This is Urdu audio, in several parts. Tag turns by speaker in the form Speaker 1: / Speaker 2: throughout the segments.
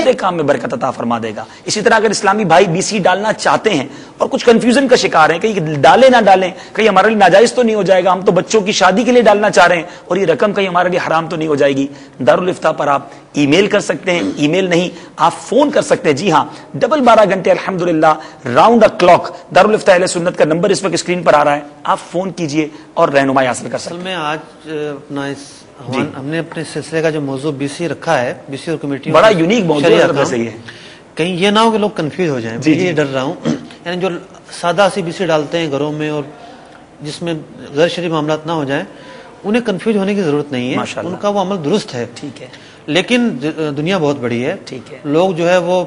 Speaker 1: دوسرے کام میں برکت عطا فرما دے گا. اسی طرح اگر اسلامی بھائی بی سی ڈالنا چاہتے ہیں اور کچھ کنفیوژن کا شکار ہیں کہ ڈالیں نہ ڈالیں, کہیں ہمارے لیے ناجائز تو نہیں ہو جائے گا, ہم تو بچوں کی شادی کے لیے ڈالنا چاہ رہے ہیں اور یہ رقم کہیں ہمارے لیے حرام تو نہیں ہو جائے گی, دارالفتہ پر آپ ای میل کر سکتے ہیں, ای میل نہیں آپ فون کر سکتے ہیں. جی ہاں, 12 گھنٹے الحمدللہ راؤنڈ اے کلاک دارالفتہ اہل سنت کا نمبر اس وقت اسکرین پر آ رہا ہے, آپ فون کیجئے اور رہنمائی حاصل کر سکتے ہیں.
Speaker 2: اصل میں آج اپنا ہم نے اپنے سلسلے کا جو موضوع بی سی رکھا ہے, بی سی اور کمیٹی
Speaker 1: بڑا یونیک موضوع ہے,
Speaker 2: کہیں یہ نہ ہو کہ لوگ کنفیوز ہو جائیں. یہ ڈر رہا ہوں یعنی جو سادہ سی بی سی ڈالتے ہیں گھروں میں اور جس میں غیر شرعی معاملات نہ ہو جائیں, انہیں کنفیوز ہونے کی ضرورت نہیں ہے, ان کا وہ عمل درست ہے.
Speaker 1: ٹھیک ہے,
Speaker 2: لیکن دنیا بہت بڑی ہے.
Speaker 1: ٹھیک ہے,
Speaker 2: لوگ جو ہے وہ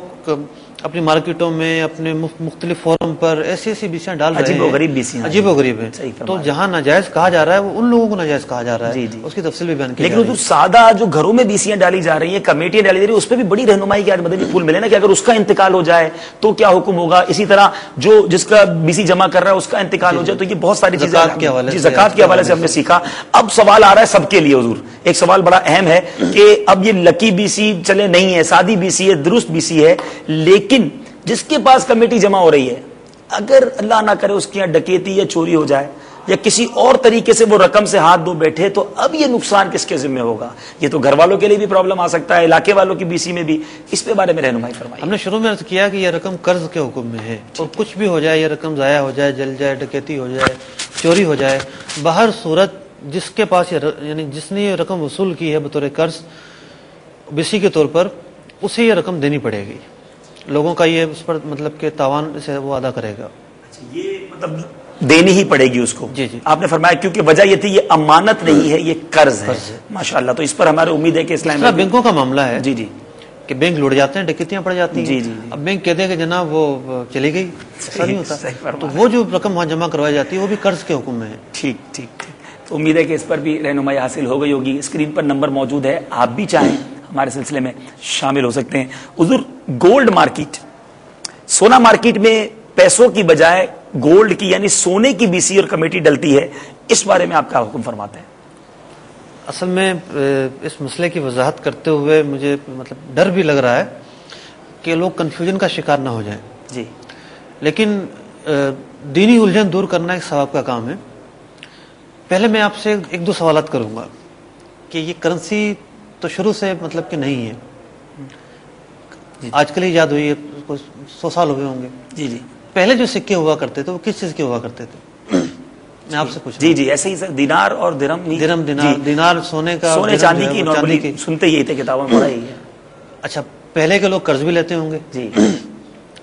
Speaker 2: اپنی مارکیٹوں میں اپنے مختلف فورم پر ایسی ایسی بیسیاں ڈال رہے ہیں,
Speaker 1: عجیب و غریب بیسیاں,
Speaker 2: عجیب و غریب ہیں. تو جہاں ناجائز کہا جا رہا ہے وہ ان لوگوں کو ناجائز کہا جا رہا ہے, اس کی تفصیل بھی بیان کی.
Speaker 1: لیکن سادہ جو گھروں میں بیسیاں ڈالی جا رہی ہیں, کمیٹیاں ڈالی جا رہی ہیں, اس پہ بھی بڑی رہنمائی کی آج مدنی پھول ملے نا کہ اگر اس کا انتقال ہو جائے تو کیا حکم ہوگا. اسی طرح جو جس کا بیسی جمع کر رہا ہے اس کا انتقال ہو جائے تو یہ بہت ساری چیزیں زکوٰۃ کے حوالے سے ہم نے سیکھا. اب سوال آ رہا ہے سب کے لیے حضور, ایک سوال بڑا اہم ہے کہ اب یہ لکی بیسی چلے نہیں ہے, سادی بیسی ہے, درست بیسی ہے, لیکن جس کے پاس کمیٹی جمع ہو رہی ہے اگر اللہ نہ کرے اس کی یہاں ڈکیتی یا چوری ہو جائے یا کسی اور طریقے سے وہ رقم سے ہاتھ دھو بیٹھے تو اب یہ نقصان کس کے ذمہ ہوگا. یہ تو گھر والوں کے لیے بھی پرابلم آ سکتا ہے, علاقے والوں کی بیسی میں بھی. اس پہ بارے میں رہنمائی فرمائیں.
Speaker 2: ہم نے شروع میں عرض کیا کہ یہ رقم قرض کے حکم میں ہے, اور کچھ بھی ہو جائے, یہ رقم ضائع ہو جائے, جل جائے, ڈکیتی ہو جائے, چوری ہو جائے, بہر صورت جس کے پاس یعنی جس نے یہ رقم وصول کی ہے بطور قرض بیسی کے طور پر, اسے یہ رقم دینی پڑے گی. لوگوں کا یہ اس پر مطلب کہ تاوان سے وہ ادا کرے گا,
Speaker 1: یہ مطلب دینی ہی پڑے گی اس کو.
Speaker 2: جی جی,
Speaker 1: آپ نے فرمایا کیونکہ وجہ یہ تھی یہ امانت نہیں ہے, یہ قرض ہے. ماشاءاللہ, تو اس پر ہمارے امید ہے کہ اسلام میں
Speaker 2: بینکوں کا معاملہ ہے.
Speaker 1: جی جی,
Speaker 2: کہ بینک لوٹ جاتے ہیں, ڈکیتیاں پڑ جاتی ہیں.
Speaker 1: جی جی,
Speaker 2: اب بینک کہتے ہیں کہ جناب وہ چلی گئی, ایسا نہیں ہوتا. تو وہ جو رقم وہاں جمع کروائی جاتی ہے وہ بھی قرض کے حکم میں ہے.
Speaker 1: ٹھیک ٹھیک ٹھیک, تو امید ہے کہ اس پر بھی رہنمائی حاصل ہو گئی ہوگی. اسکرین پر نمبر موجود ہے, آپ بھی چاہیں ہمارے سلسلے میں شامل ہو سکتے ہیں. حضور, گولڈ مارکیٹ, سونا مارکیٹ میں پیسوں کی بجائے گولڈ کی یعنی سونے کی بیسی اور کمیٹی ڈلتی ہے, اس بارے میں آپ کا حکم فرماتے ہیں؟
Speaker 2: اصل میں اس مسئلے کی وضاحت کرتے ہوئے مجھے مطلب ڈر بھی لگ رہا ہے کہ لوگ کنفیوژن کا شکار نہ ہو جائیں.
Speaker 1: جی,
Speaker 2: لیکن دینی الجھن دور کرنا ایک ثواب کا کام ہے. پہلے میں آپ سے ایک دو سوالات کروں گا کہ یہ کرنسی تو شروع سے مطلب کہ نہیں ہے, آج کل ہی یاد ہوئی ہے, 100 سال ہوئے ہوں گے.
Speaker 1: جی جی,
Speaker 2: پہلے جو سکے ہوا کرتے تھے وہ کس چیز کے ہوا کرتے تھے؟ میں آپ سے پوچھ.
Speaker 1: جی جی, ایسے ہی سر, دینار اور درہم.
Speaker 2: دینار سونے کا,
Speaker 1: سونے چاندی کی نارملی سنتے ہی تھے کتابوں میں پڑھا ہی ہے.
Speaker 2: اچھا, پہلے کے لوگ قرض بھی لیتے ہوں گے.
Speaker 1: جی,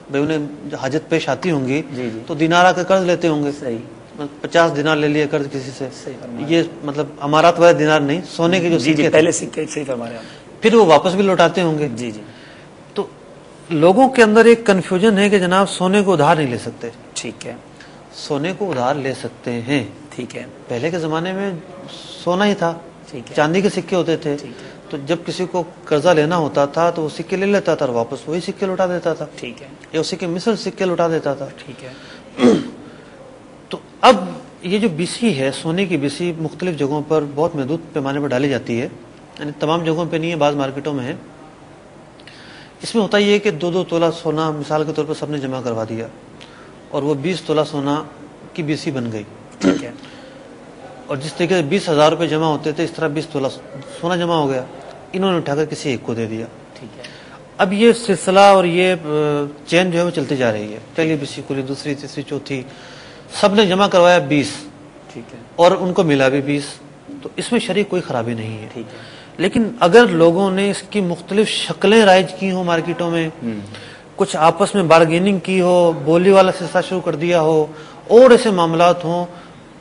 Speaker 2: بھائی انہیں حاجت پیش آتی ہوں گی
Speaker 1: جی جی,
Speaker 2: تو دینار آ کے قرض لیتے ہوں گے.
Speaker 1: صحیح,
Speaker 2: 50 دینار لے لیے قرض کسی سے. یہ مطلب امارات والے دینار نہیں, سونے کے جو سکے
Speaker 1: پہلے سکے. صحیح فرما رہے ہیں.
Speaker 2: پھر وہ واپس بھی لوٹاتے ہوں گے.
Speaker 1: جی جی,
Speaker 2: تو لوگوں کے اندر ایک کنفیوژن ہے کہ جناب سونے کو ادھار نہیں لے سکتے.
Speaker 1: ٹھیک ہے,
Speaker 2: سونے کو ادھار لے سکتے ہیں.
Speaker 1: ٹھیک ہے,
Speaker 2: پہلے کے زمانے میں سونا ہی تھا, چاندی کے سکے ہوتے تھے. تو جب کسی کو قرضہ لینا ہوتا تھا تو وہ سکے لے لیتا تھا اور واپس وہی سکے لوٹا دیتا تھا.
Speaker 1: ٹھیک ہے,
Speaker 2: یا اسی کے مثل سکے لوٹا دیتا تھا.
Speaker 1: ٹھیک ہے.
Speaker 2: تو اب یہ جو بیسی ہے, سونے کی بیسی مختلف جگہوں پر بہت محدود پیمانے پر ڈالی جاتی ہے, یعنی تمام جگہوں پہ نہیں ہے, بعض مارکیٹوں میں ہے. اس میں ہوتا یہ ہے کہ 2-2 تولہ سونا مثال کے طور پر سب نے جمع کروا دیا اور وہ 20 تولہ سونا کی بیسی بن گئی.
Speaker 1: ٹھیک ہے,
Speaker 2: اور جس طریقے سے 20,000 روپے جمع ہوتے تھے اس طرح 20 تولہ سونا جمع ہو گیا. انہوں نے اٹھا کر کسی ایک کو دے دیا.
Speaker 1: ٹھیک ہے,
Speaker 2: اب یہ سلسلہ اور یہ چین جو ہے وہ چلتی جا رہی ہے. پہلی بیسی کھلی, دوسری, تیسری, چوتھی, سب نے جمع کروایا 20.
Speaker 1: ٹھیک ہے,
Speaker 2: اور ان کو ملا بھی 20. تو اس میں شریک کوئی خرابی نہیں ہے.
Speaker 1: ٹھیک ہے,
Speaker 2: لیکن اگر لوگوں نے اس کی مختلف شکلیں رائج کی ہوں مارکیٹوں میں, کچھ آپس میں بارگیننگ کی ہو, بولی والا سلسلہ شروع کر دیا ہو اور ایسے معاملات ہوں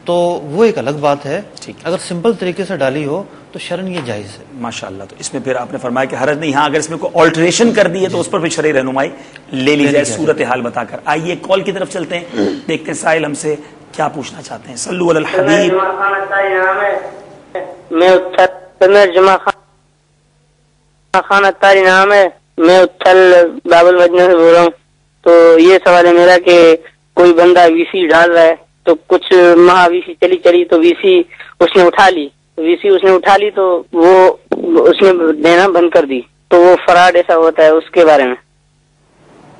Speaker 2: تو وہ ایک الگ بات ہے. اگر سمپل طریقے سے ڈالی ہو تو شرعاً یہ جائز ہے.
Speaker 1: ماشاءاللہ, تو اس میں پھر آپ نے فرمایا کہ حرج نہیں. ہاں, اگر اس میں کوئی آلٹریشن کر دی ہے تو اس پر پھر شرعی رہنمائی لے لی جائے صورتحال بتا کر. آئیے کال کی طرف چلتے ہیں, دیکھتے ہیں سائل ہم سے کیا پوچھنا چاہتے ہیں. صلو علی الحبیب.
Speaker 3: میں جمع خان اتاری نام ہے, میں اتھل باب المدینہ سے بول رہا ہوں. تو یہ سوال ہے میرا کہ کوئی بندہ وی سی ڈال رہا ہے تو کچھ ماہ وی سی چلی تو وی سی اس نے اٹھا لی, تو وہ اس نے دینا بند کر دی. تو وہ فراڈ ایسا ہوتا ہے اس کے بارے میں؟